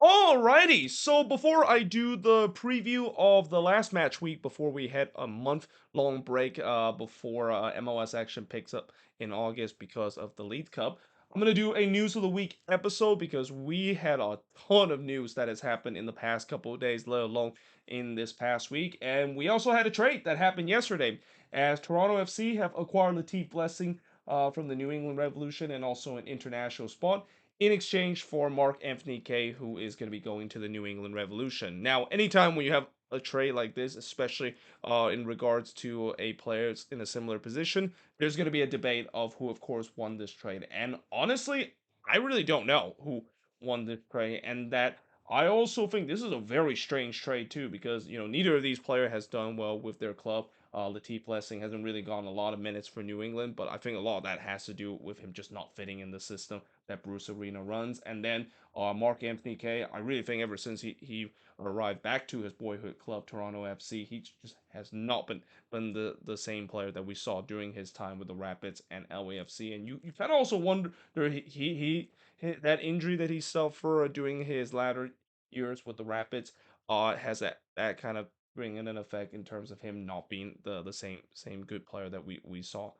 Alrighty, so before I do the preview of the last match week before we hit a month-long break before MLS action picks up in August because of the League Cup, I'm going to do a News of the Week episode because we had a ton of news that has happened in the past couple of days, let alone in this past week. And we also had a trade that happened yesterday as Toronto FC have acquired Latif Blessing from the New England Revolution and also an international spot in exchange for Mark Anthony-Kaye, who is going to be going to the New England Revolution. Now, anytime when you have a trade like this, especially in regards to a player in a similar position, there's going to be a debate of who, of course, won this trade. And honestly, I really don't know who won this trade, and that I also think this is a very strange trade too, because neither of these players has done well with their club. Latif Blessing hasn't really gotten a lot of minutes for New England, but I think a lot of that has to do with him just not fitting in the system that Bruce Arena runs. And then Mark Anthony-Kaye, I really think ever since he arrived back to his boyhood club, Toronto FC, he just has not been the same player that we saw during his time with the Rapids and LAFC. And you kind of also wonder that injury that he suffered during his latter years with the Rapids has that kind of bringing an effect in terms of him not being the same good player that we saw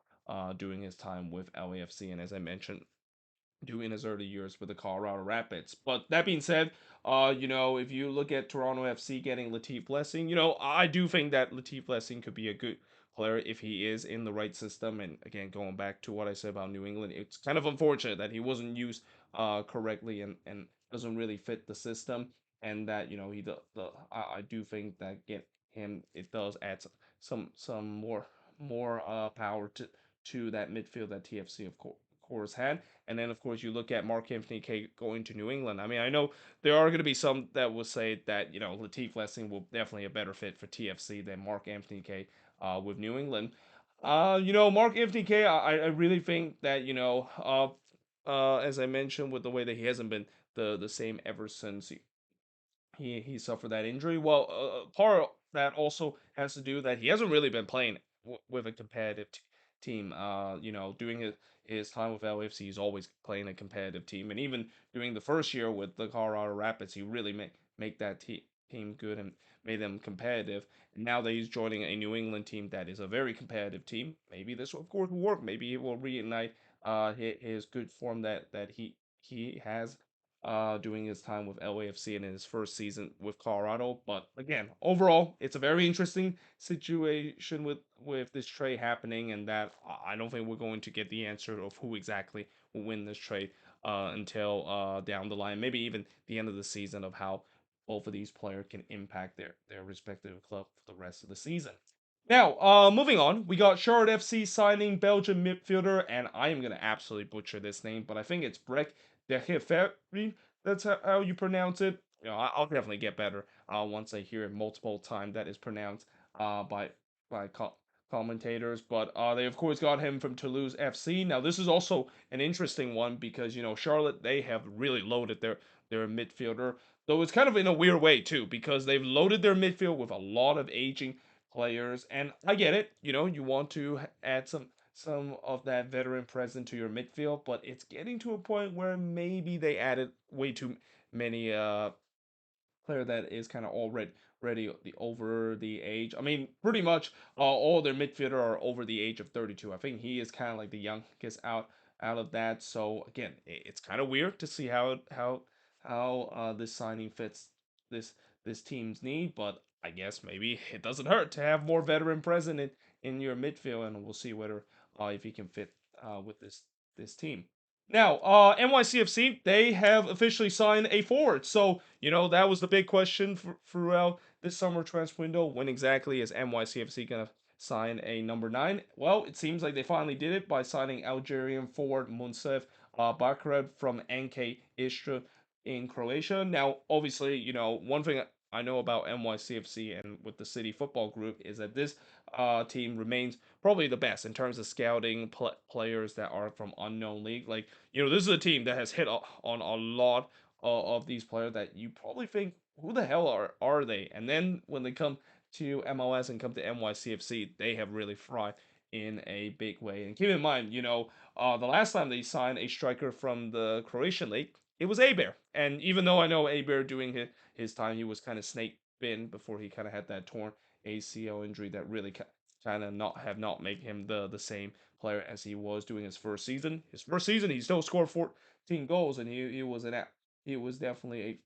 during his time with LAFC. And as I mentioned, doing his early years with the Colorado Rapids. But that being said, if you look at Toronto FC getting Latif Blessing, I do think that Latif Blessing could be a good player if he is in the right system. And again, going back to what I said about New England, it's kind of unfortunate that he wasn't used correctly and doesn't really fit the system. And that I do think that get him it does add some more power to that midfield that TFC of course had. And then, of course, you look at Mark Anthony-Kaye going to New England. I mean, I know there are going to be some that will say that, Latif Blessing will definitely a better fit for TFC than Mark Anthony-Kaye with New England. Mark Anthony-Kaye, I really think that, as I mentioned, with the way that he hasn't been the same ever since he suffered that injury. Well, part of that also has to do that he hasn't really been playing with a competitive team. During his time with LAFC, he's always playing a competitive team, and even during the first year with the Colorado Rapids, he really make that team good and made them competitive. And now that he's joining a New England team that is a very competitive team, maybe this will, of course, will work. Maybe he will reignite his good form that he has doing his time with LAFC and in his first season with Colorado. But again, overall, it's a very interesting situation with this trade happening, and that I don't think we're going to get the answer of who exactly will win this trade until down the line, maybe even the end of the season, of how both of these players can impact their respective club for the rest of the season. Now, moving on, we got Charlotte FC signing Belgian midfielder, and I am gonna absolutely butcher this name, but I think it's Breck de Geferi. That's how you pronounce it. I'll definitely get better once I hear it multiple times that is pronounced by commentators. But they of course got him from Toulouse FC. Now this is also an interesting one because Charlotte, they have really loaded their midfielder, though it's kind of in a weird way too, because they've loaded their midfield with a lot of aging players. And I get it, you want to add some of that veteran presence to your midfield, but it's getting to a point where maybe they added way too many player that is kind of already over the age. I mean, pretty much all their midfielder are over the age of 32. I think he is kind of like the youngest out of that. So again, it's kind of weird to see how this signing fits this this team's need, but I guess maybe it doesn't hurt to have more veteran present in your midfield, and we'll see whether if he can fit with this team. Now, NYCFC, they have officially signed a forward. So, that was the big question throughout this summer transfer window. When exactly is NYCFC going to sign a number 9? Well, it seems like they finally did it by signing Algerian forward Munsef Bakrad from NK Istra in Croatia. Now, obviously, one thing I know about NYCFC and with the City Football Group is that this team remains probably the best in terms of scouting players that are from unknown league. Like, this is a team that has hit on a lot of these players that you probably think, who the hell are they? And then when they come to MLS and come to NYCFC, they have really thrived in a big way. And keep in mind, the last time they signed a striker from the Croatian league, it was Abear. And even though I know Abear doing his time, he was kind of snake bitten before he kind of had that torn ACL injury that really kind of not made him the same player as he was doing his first season. His first season, he still scored 14 goals, and he was definitely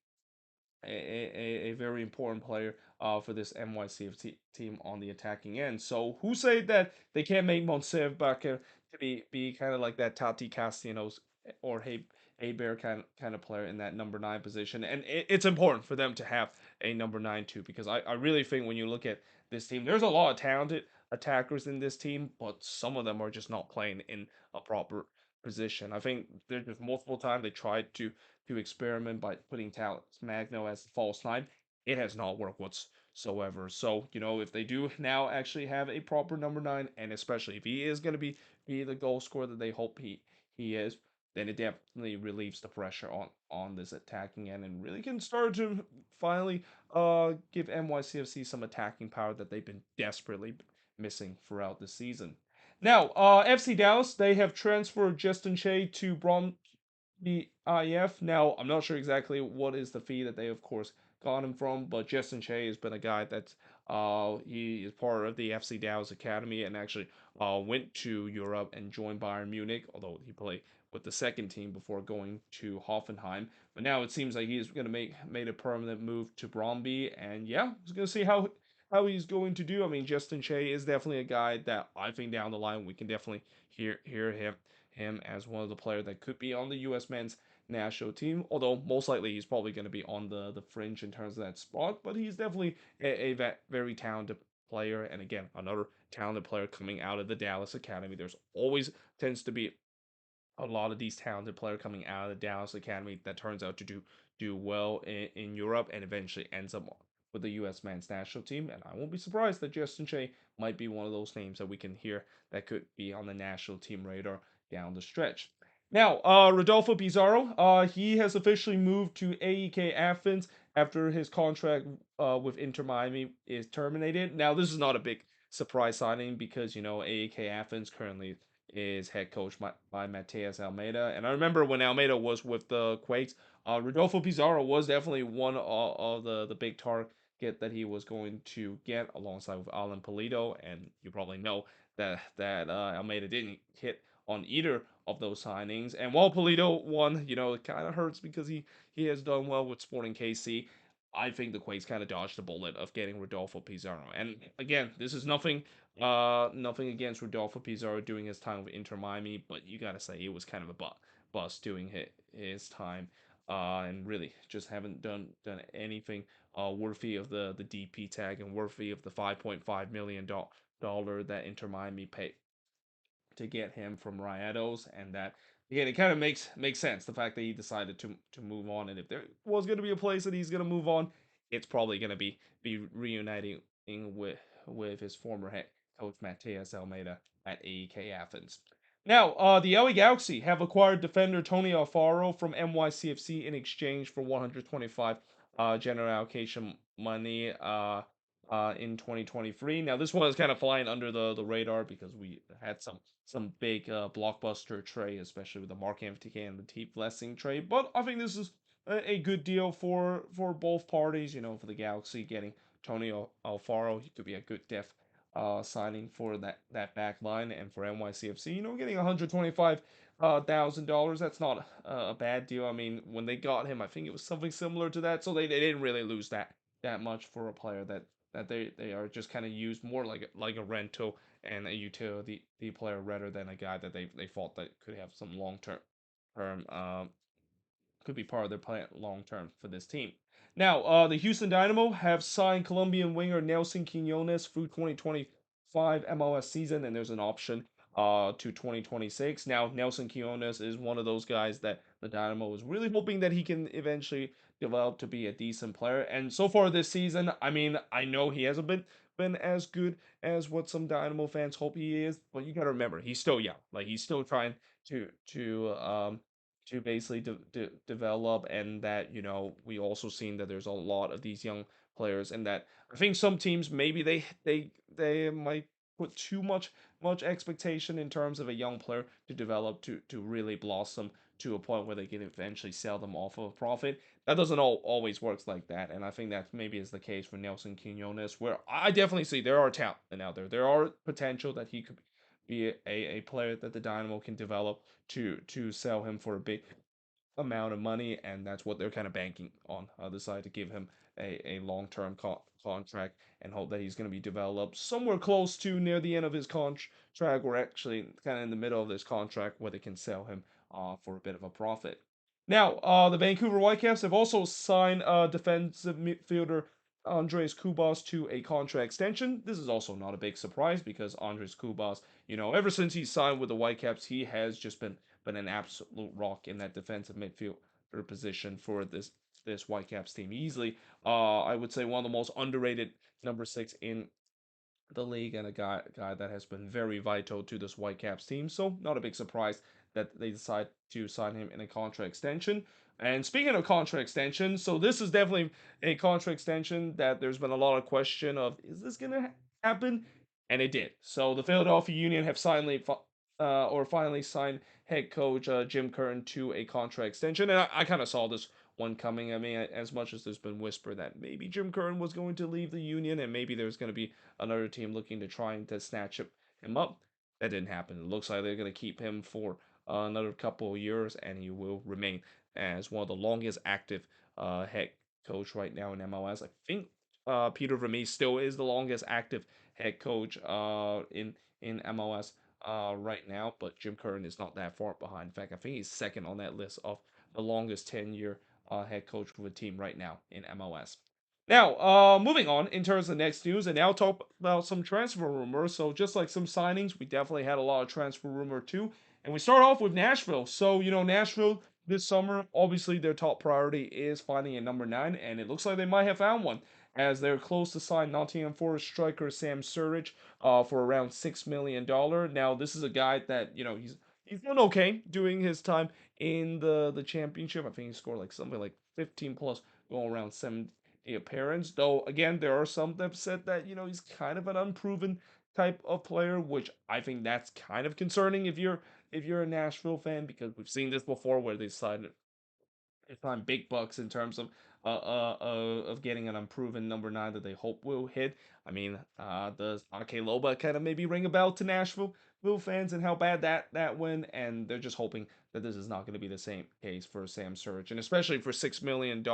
a very important player for this NYCFC team on the attacking end. So who say that they can't make Monsev Bakker to be kind of like that Tati Castellanos or Hey Bear kind of player in that number 9 position? And it's important for them to have a number 9 too, because I really think when you look at this team, there's a lot of talented attackers in this team, but some of them are just not playing in a proper position. I think there's just multiple times they tried to experiment by putting Talent Magno as the false nine. It has not worked whatsoever. So, if they do now actually have a proper number 9, and especially if he is going to be the goal scorer that they hope he is, then it definitely relieves the pressure on this attacking end and really can start to finally give NYCFC some attacking power that they've been desperately missing throughout the season. Now, FC Dallas, they have transferred Justin Shea to the IF. Now, I'm not sure exactly what is the fee that they, of course, got him from, but Justin Shea has been a guy that's he is part of the FC Dallas Academy and actually went to Europe and joined Bayern Munich, although he played with the second team before going to Hoffenheim. But now it seems like he's going to made a permanent move to Bromby, and yeah, he's going to see how he's going to do. I mean, Justin Shea is definitely a guy that I think down the line we can definitely hear him as one of the players that could be on the U.S. men's national team. Although most likely he's probably going to be on the fringe in terms of that spot, but he's definitely a very talented player. And again, another talented player coming out of the Dallas Academy. There's always tends to be a lot of these talented players coming out of the Dallas Academy that turns out to do well in Europe and eventually ends up with the U.S. men's national team. And I won't be surprised that Justin Shea might be one of those names that we can hear that could be on the national team radar down the stretch. Now, Rodolfo Pizarro, he has officially moved to AEK Athens after his contract with Inter Miami is terminated. Now, this is not a big surprise signing because, AEK Athens currently is head coach by Mateus Almeida. And I remember when Almeida was with the Quakes, Rodolfo Pizarro was definitely one of the big target that he was going to get alongside with Alan Polito. And you probably know that Almeida didn't hit on either of those signings. And while Polito won, it kind of hurts because he has done well with Sporting KC. I think the Quakes kind of dodged the bullet of getting Rodolfo Pizarro. And again, this is nothing against Rodolfo Pizarro doing his time with Inter Miami, but you gotta say it was kind of a bust doing his time, and really just haven't done anything worthy of the DP tag and worthy of the $5.5 million that Inter Miami paid to get him from Rayados, and that again it kind of makes sense the fact that he decided to move on, and if there was going to be a place that he's going to move on, it's probably going to be reuniting with his former head coach Mateus Almeida at AEK Athens. Now, the LA Galaxy have acquired defender Tony Alfaro from NYCFC in exchange for 125 general allocation money in 2023. Now, this one is kind of flying under the radar because we had some big blockbuster trade, especially with the Mark Anthony-Kaye and Latif Blessing trade. But I think this is a good deal for both parties. For the Galaxy getting Tony Alfaro, he could be a good depth signing for that back line, and for NYCFC, getting $125,000. That's not a bad deal. I mean, when they got him, I think it was something similar to that, so they didn't really lose that much for a player that they are just kind of used more like a rental and a utility player rather than a guy that they thought that could have some term could be part of their plan long term for this team. Now, the Houston Dynamo have signed Colombian winger Nelson Quinones through 2025 MLS season, and there's an option to 2026. Now, Nelson Quinones is one of those guys that the Dynamo is really hoping that he can eventually develop to be a decent player. And so far this season, I mean, I know he hasn't been as good as what some Dynamo fans hope he is, but you got to remember he's still young. Like he's still trying to basically develop, and that we also seen that there's a lot of these young players, and that I think some teams maybe they might put too much expectation in terms of a young player to develop to really blossom to a point where they can eventually sell them off of a profit. That doesn't always works like that, and I think that maybe is the case for Nelson Quinones, where I definitely see there are talent out there. There are potential that he could be a player that the Dynamo can develop to sell him for a big amount of money, and that's what they're kind of banking on. Decide to give him a long term contract and hope that he's going to be developed somewhere close to near the end of his contract, or actually kind of in the middle of this contract, where they can sell him for a bit of a profit. Now, the Vancouver Whitecaps have also signed defensive midfielder Andres Kubas to a contract extension. This is also not a big surprise because Andres Kubas, ever since he signed with the Whitecaps, he has just been an absolute rock in that defensive midfielder position for this Whitecaps team. Easily, I would say one of the most underrated number six in the league, and a guy that has been very vital to this Whitecaps team. So not a big surprise that they decide to sign him in a contract extension. And speaking of contract extension, so this is definitely a contract extension that there's been a lot of question of, is this gonna happen? And it did. So the Philadelphia Union have finally signed head coach Jim Curtin to a contract extension, and I kind of saw this one coming. I mean, as much as there's been whisper that maybe Jim Curtin was going to leave the Union, and maybe there's going to be another team looking to trying to snatch him up. That didn't happen. It looks like they're going to keep him for another couple of years, and he will remain as one of the longest active head coach right now in MLS. I think Peter Vermees still is the longest active head coach in MLS right now, but Jim Curtin is not that far behind. In fact, I think he's second on that list of the longest tenure head coach for a team right now in MLS. Now, moving on in terms of the next news, and now talk about some transfer rumors. So, just like some signings, we definitely had a lot of transfer rumor too. And we start off with Nashville. So, Nashville this summer, obviously their top priority is finding a number 9, and it looks like they might have found one, as they're close to sign Nottingham Forest striker Sam Surridge for around $6 million. Now, this is a guy that he's done okay doing his time in the championship. I think he scored like something like 15 plus, going around 70 appearance. Though again, there are some that have said that he's kind of an unproven type of player, which I think that's kind of concerning if you're a Nashville fan, because we've seen this before where they find big bucks in terms of getting an unproven number 9 that they hope will hit. I mean, does Ake Loba kind of maybe ring a bell to Nashville fans and how bad that went? And they're just hoping that this is not going to be the same case for Sam Surridge, and especially for $6 million.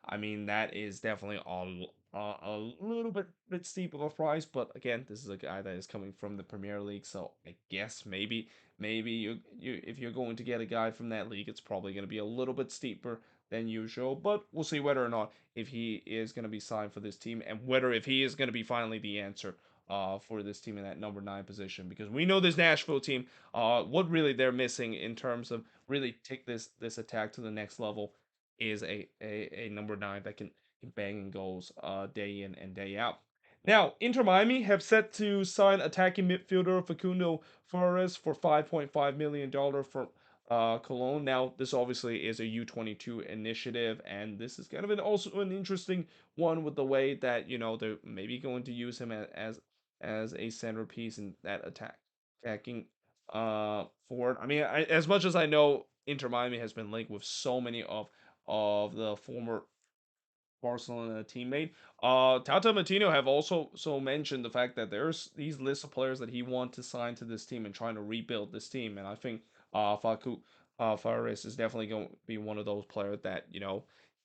I mean, that is definitely a little bit steep of a price. But again, this is a guy that is coming from the Premier League, so I guess maybe you if you're going to get a guy from that league, it's probably going to be a little bit steeper than usual. But we'll see whether or not if he is going to be signed for this team, and whether if he is going to be finally the answer for this team in that number 9 position, because we know this Nashville team, what really they're missing in terms of really take this attack to the next level is a number 9 that can bang in goals day in and day out. Now, Inter Miami have set to sign attacking midfielder Facundo Flores for $5.5 million from Cologne. Now, this obviously is a U22 initiative, and this is kind of also an interesting one with the way that they're maybe going to use him as a centerpiece in that attacking forward. I mean, as much as I know, Inter Miami has been linked with so many of the former Barcelona teammate. Tata Martino have also mentioned the fact that there's these lists of players that he wants to sign to this team and trying to rebuild this team, and I think Fares is definitely going to be one of those players that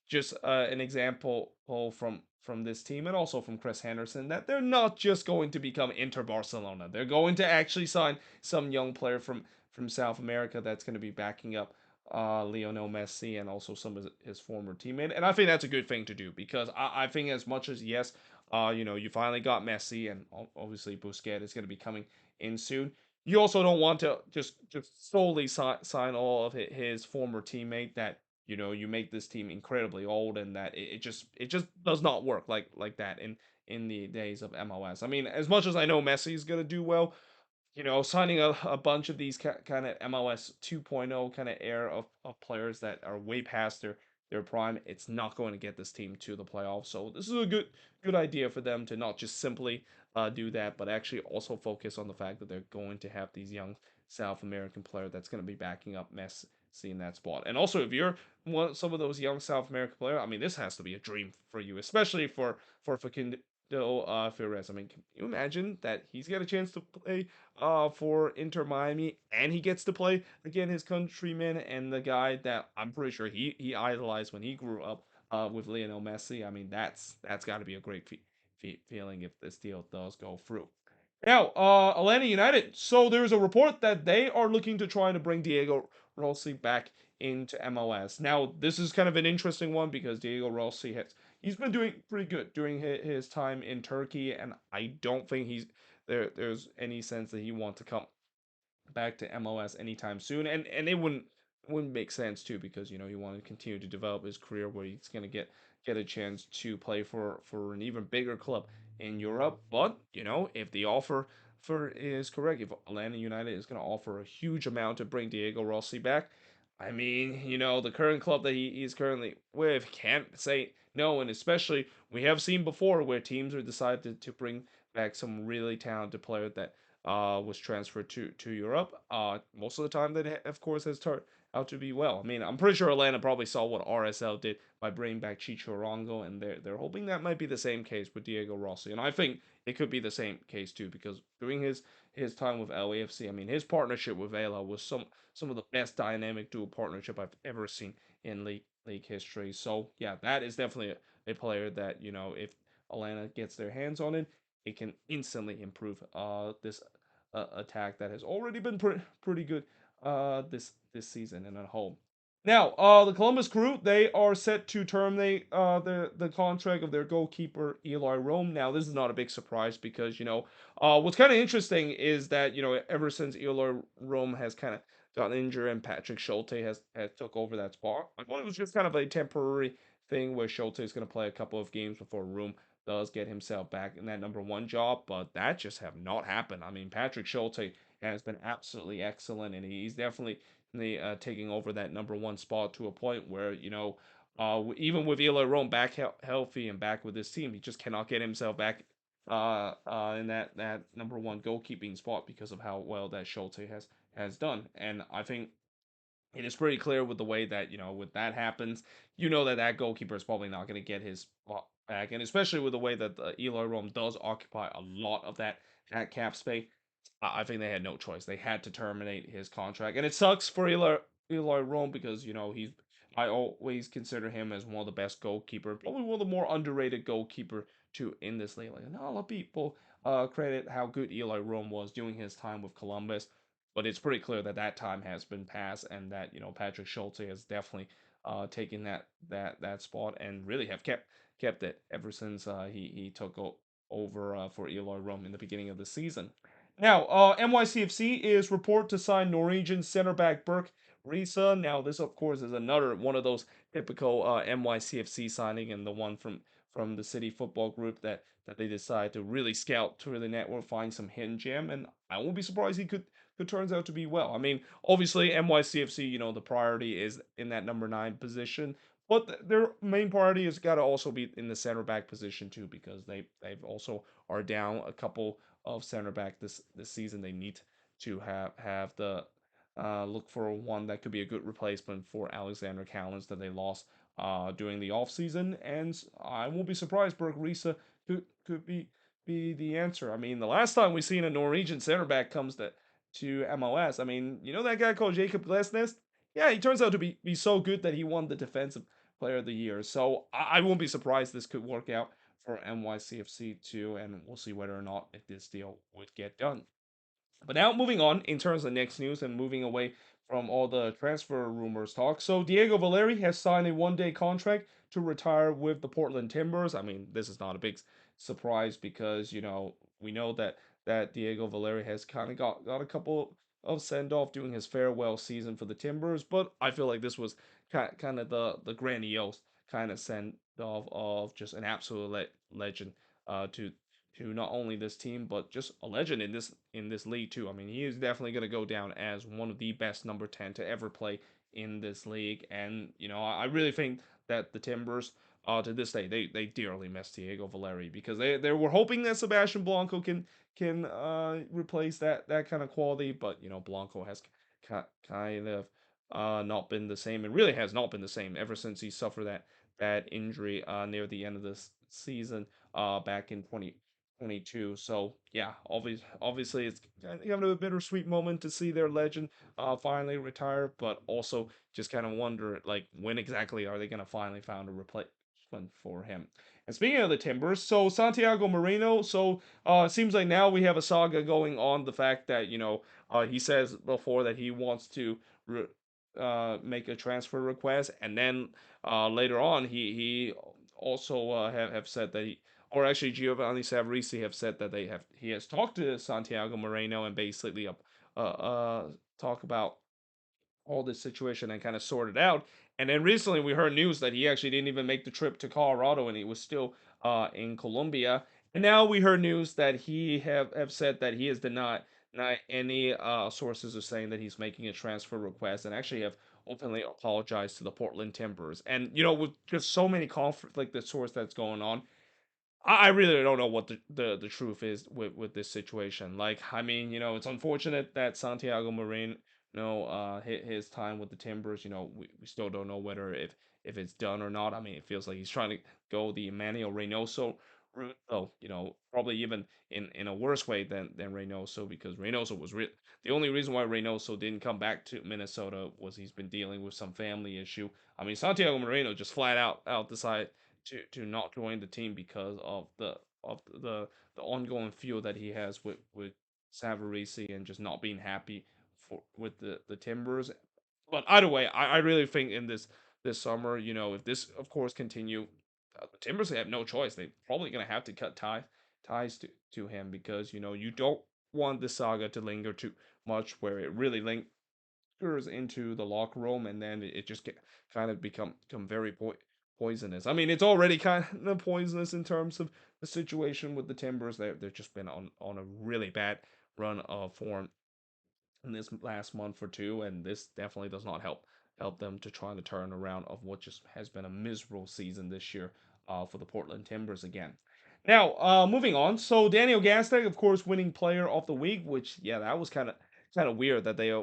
just an example from this team, and also from Chris Henderson, that they're not just going to become Inter Barcelona. They're going to actually sign some young player from South America that's going to be backing up Lionel Messi and also some of his former teammate. And I think that's a good thing to do, because I think as much as, yes, you finally got Messi, and obviously Busquets is going to be coming in soon. You also don't want to just solely sign all of his former teammate, that you make this team incredibly old, and that it just does not work like that in the days of MLS. I mean, as much as I know Messi is going to do well, signing a bunch of these kind of MLS 2.0 kind of era of players that are way past their prime, it's not going to get this team to the playoffs. So this is a good idea for them to not just simply do that, but actually also focus on the fact that they're going to have these young South American player that's going to be backing up seeing that spot. And also, if you're some of those young South American players, I mean, this has to be a dream for you, especially for Facundo Perez. I mean, can you imagine that he's got a chance to play for Inter Miami, and he gets to play again his countryman and the guy that I'm pretty sure he idolized when he grew up with Lionel Messi. I mean, that's got to be a great feeling if this deal does go through. Now, Atlanta United. So there's a report that they are looking to try to bring Diego Rossi back into MLS. Now, this is kind of an interesting one because Diego Rossi he's been doing pretty good during his time in Turkey, and I don't think there's any sense that he wants to come back to MLS anytime soon, and it wouldn't make sense too because he wanted to continue to develop his career where he's gonna get a chance to play for an even bigger club in Europe. But if the offer for is correct, if Atlanta United is gonna offer a huge amount to bring Diego Rossi back, I mean, the current club that he is currently with can't say no, and especially we have seen before where teams are decided to bring back some really talented player that was transferred to Europe. Most of the time, that of course has turned out to be well. I mean, I'm pretty sure Atlanta probably saw what RSL did by bringing back Chicho Arango, and they're hoping that might be the same case with Diego Rossi. And I think it could be the same case too, because during his time with LAFC, I mean, his partnership with Vela was some of the best dynamic dual partnership I've ever seen in league history. So yeah, that is definitely a player that if Atlanta gets their hands on it, it can instantly improve this attack that has already been pretty good this season and at home. Now, the Columbus Crew, they are set to terminate the contract of their goalkeeper Eli Rome. Now, this is not a big surprise because what's kind of interesting is that ever since Eli Rome has kind of gotten injured and Patrick Schulte has took over that spot, I thought it was just kind of a temporary thing where Schulte is going to play a couple of games before Rome does get himself back in that number one job, but that just have not happened. I mean, Patrick Schulte has been absolutely excellent, and he's definitely taking over that number one spot to a point where even with Eli Rome back healthy and back with his team, he just cannot get himself back in that number one goalkeeping spot because of how well that Schulte has done. And I think it is pretty clear with the way that when that happens, that goalkeeper is probably not going to get his spot back, and especially with the way that Eli Rome does occupy a lot of that cap space. I think they had no choice. They had to terminate his contract, and it sucks for Eli Rome because I always consider him as one of the best goalkeeper, probably one of the more underrated goalkeeper too in this league. Like not a lot of people credit how good Eli Rome was during his time with Columbus, but it's pretty clear that that time has been passed, and that Patrick Schulte has definitely taken that spot and really have kept it ever since he took over for Eloy Rome in the beginning of the season. Now, NYCFC is reported to sign Norwegian center back Burke Risa. Now, this of course is another one of those typical NYCFC signing, and the one from the City Football Group that they decide to really scout through the network, find some hidden gem, and I won't be surprised he could turns out to be well. I mean, obviously NYCFC, the priority is in that number 9 position, but their main priority has got to also be in the center back position too, because they've also are down a couple of center back this season. They need to have the look for one that could be a good replacement for Alexander Callens that they lost during the offseason. And I won't be surprised Berg Risa could be the answer. I mean, the last time we seen a Norwegian center back comes to MLS. I mean, that guy called Jacob Lesnes? Yeah, he turns out to be so good that he won the Defensive Player of the Year. So I won't be surprised this could work out for NYCFC too, and we'll see whether or not if this deal would get done. But now moving on in terms of next news and moving away from all the transfer rumors talk. So Diego Valeri has signed a one-day contract to retire with the Portland Timbers. I mean, this is not a big surprise because we know that Diego Valeri has kind of got a couple of send off doing his farewell season for the Timbers, but I feel like this was kind of the grandiose kind of send off of just an absolute legend to not only this team but just a legend in this league too. I mean, he is definitely going to go down as one of the best number 10 to ever play in this league, and I really think that the Timbers to this day they dearly miss Diego Valeri because they were hoping that Sebastian Blanco can replace that kind of quality, but Blanco has kind of not been the same. It really has not been the same ever since he suffered that bad injury near the end of this season back in 2022. So yeah, obviously it's kind of a bittersweet moment to see their legend finally retire, but also just kind of wonder like when exactly are they going to finally find a replacement for him. And speaking of the Timbers, so Santiago Moreno, so it seems like now we have a saga going on the fact that he says before that he wants to re- make a transfer request, and then later on he also have said that or actually Giovanni Savarese have said that he has talked to Santiago Moreno and basically talk about all this situation and kind of sort it out. And then recently we heard news that he actually didn't even make the trip to Colorado and he was still in Colombia. And now we heard news that he have said that he has denied not any sources are saying that he's making a transfer request and actually have openly apologized to the Portland Timbers. And with just so many conflict like the source that's going on, I really don't know what the truth is with this situation. Like, I mean, it's unfortunate that Santiago Marin, hit his time with the Timbers. We still don't know whether if it's done or not. I mean, it feels like he's trying to go the Emmanuel Reynoso route. Oh, probably even in a worse way than Reynoso because Reynoso was the only reason why Reynoso didn't come back to Minnesota was he's been dealing with some family issue. I mean, Santiago Moreno just flat out decided to not join the team because of the ongoing feud that he has with Savarese and just not being happy with the Timbers. But either way, I really think in this summer, if this of course continue, the Timbers have no choice. They're probably gonna have to cut ties to him because you don't want the saga to linger too much where it really into the locker room, and then it just kind of become very poisonous. I mean, it's already kind of poisonous in terms of the situation with the Timbers. They've just been on a really bad run of form in this last month or two, and this definitely does not help them to try to turn around of what just has been a miserable season this year for the Portland Timbers again. Now, moving on. So Daniel Gastag, of course, winning Player of the Week, which yeah, that was kind of weird that they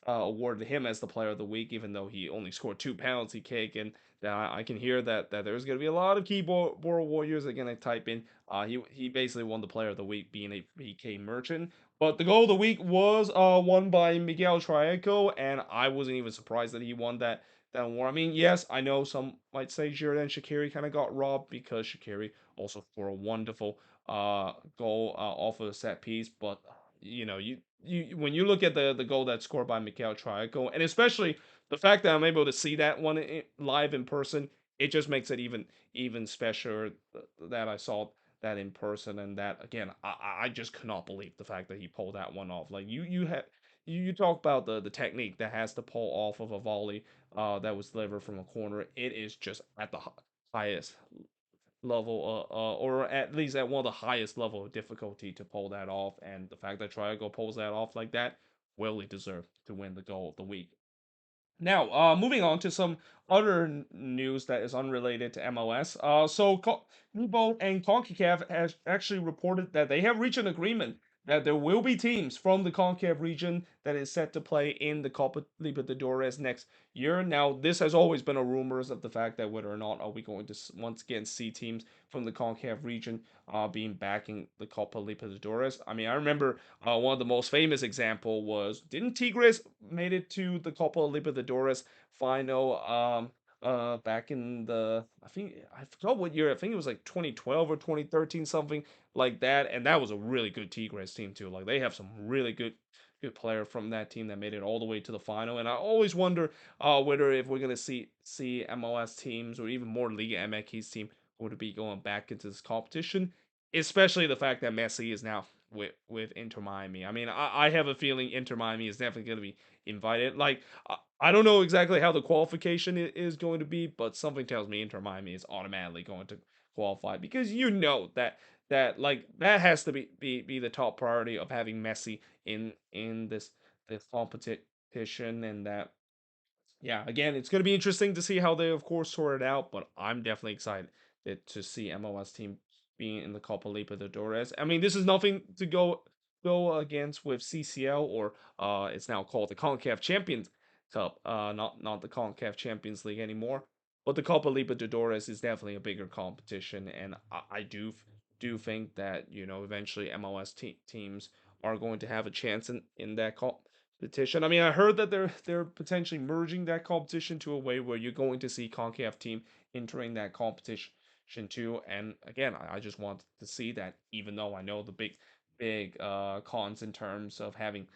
awarded him as the Player of the Week, even though he only scored two penalty kick. And I can hear that there's going to be a lot of keyboard warriors that are going to type in. He basically won the Player of the Week being a PK merchant. But the goal of the week was won by Miguel Triaco, and I wasn't even surprised that he won that award. I mean, yes, I know some might say Xherdan Shaqiri kind of got robbed because Shaqiri also scored a wonderful goal off of a set piece, but you when you look at the goal that's scored by Miguel Triaco, and especially the fact that I'm able to see that one live in person, it just makes it even special that I saw that in person, and that again I just cannot believe the fact that he pulled that one off. Like you talk about the technique that has to pull off of a volley that was delivered from a corner. It is just at the highest level or at least at one of the highest level of difficulty to pull that off, and the fact that Triago pulls that off like that, well he deserved to win the goal of the week. Now, moving on to some other news that is unrelated to MLS. Nebo and CONCACAF has actually reported that they have reached an agreement that there will be teams from the CONCACAF region that is set to play in the Copa Libertadores next year. Now, this has always been a rumors of the fact that whether or not are we going to once again see teams from the CONCACAF region being backing the Copa Libertadores. I mean, I remember one of the most famous example was didn't Tigres made it to the Copa Libertadores final back in the I forgot what year. I think it was like 2012 or 2013 something like that, and that was a really good Tigres team too. Like they have some really good player from that team that made it all the way to the final. And I always wonder whether if we're gonna see MLS teams or even more Liga MX team would be going back into this competition, especially the fact that Messi is now with Inter Miami. I mean, I have a feeling Inter Miami is definitely going to be invited. Like, I don't know exactly how the qualification is going to be, but something tells me Inter Miami is automatically going to qualify because that has to be the top priority of having Messi in this competition, and that yeah, again, it's going to be interesting to see how they, of course, sort it out. But I'm definitely excited to see MLS team being in the Copa Libertadores. I mean, this is nothing to go go against with CCL, or it's now called the CONCACAF Champions Cup, not the CONCACAF Champions League anymore. But the Copa Libertadores is definitely a bigger competition, and I do think that eventually MLS teams are going to have a chance in that competition. I mean, I heard that they're potentially merging that competition to a way where you're going to see CONCACAF team entering that competition too. And again, I just want to see that, even though I know the big cons in terms of having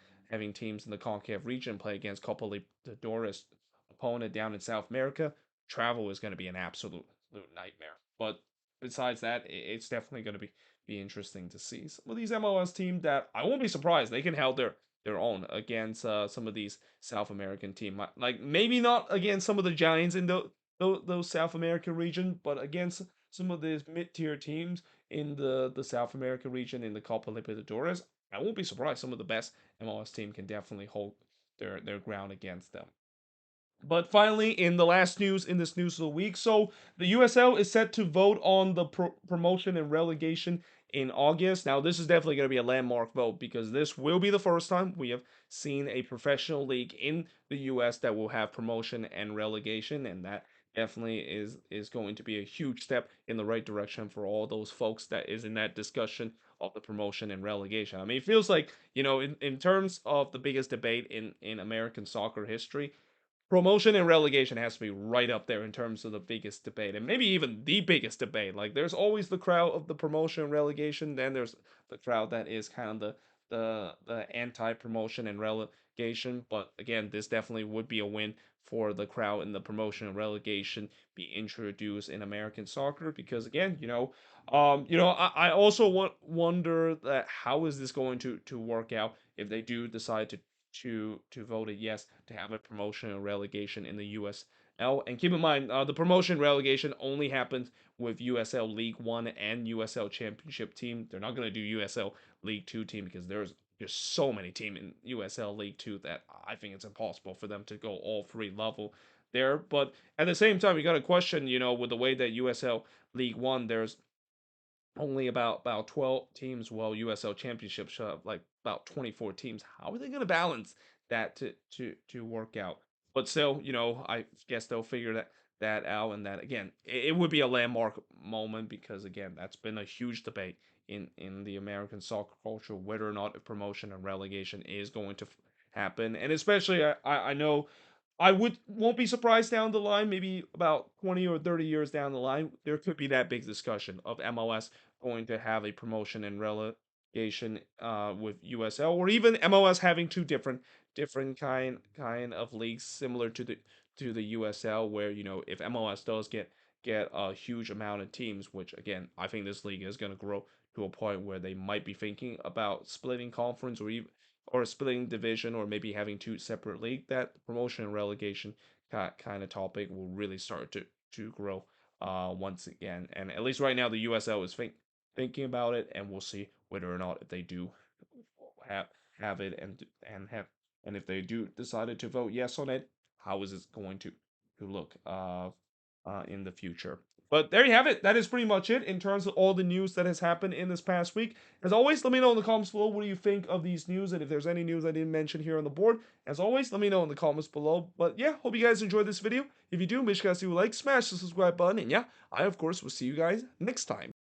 teams in the CONCACAF region play against Copa Libertadores opponent down in South America. Travel is going to be an absolute nightmare. But besides that, it's definitely going to be interesting to see some of these MLS teams that I won't be surprised they can hold their own against some of these South American team. Like maybe not against some of the giants in those South American region, but against some of these mid-tier teams in the South America region in the Copa Libertadores, I won't be surprised some of the best MLS team can definitely hold their ground against them. But finally, in the last news in this news of the week, so the USL is set to vote on the promotion and relegation in August. Now, this is definitely going to be a landmark vote because this will be the first time we have seen a professional league in the US that will have promotion and relegation, and that definitely is going to be a huge step in the right direction for all those folks that is in that discussion of the promotion and relegation. I mean, it feels like, in terms of the biggest debate in American soccer history, promotion and relegation has to be right up there in terms of the biggest debate, and maybe even the biggest debate. Like, there's always the crowd of the promotion and relegation, then there's the crowd that is kind of the anti-promotion and relegation. But again, this definitely would be a win for the crowd in the promotion and relegation be introduced in American soccer, because again, I also wonder that how is this going to work out if they do decide to vote a yes to have a promotion or relegation in the USL. And keep in mind, the promotion relegation only happens with USL League One and USL Championship team. They're not going to do USL League Two team because there's just so many teams in USL League Two that I think it's impossible for them to go all three level there. But at the same time, you got to question, with the way that USL League One, there's only about 12 teams, while USL Championship should have like about 24 teams. How are they going to balance that to work out? But still, I guess they'll figure that out, and that again, it would be a landmark moment because again, that's been a huge debate in the American soccer culture whether or not a promotion and relegation is going to happen, and especially I know I won't be surprised down the line, maybe about 20 or 30 years down the line, there could be that big discussion of MLS going to have a promotion and relegation with USL, or even MLS having two different kind of leagues similar to the USL, where if MLS does get a huge amount of teams, which again I think this league is going to grow to a point where they might be thinking about splitting conference or splitting division, or maybe having two separate league, that promotion and relegation kind of topic will really start to grow once again. And at least right now, the USL is thinking about it, and we'll see whether or not if they do have have it and have and if they do decided to vote yes on it, how is it going to look in the future. But there you have it. That is pretty much it in terms of all the news that has happened in this past week. As always, let me know in the comments below what do you think of these news, and if there's any news I didn't mention here on the board. As always, let me know in the comments below. But yeah, hope you guys enjoyed this video. If you do, make sure you guys do like, smash the subscribe button, and yeah, I of course will see you guys next time.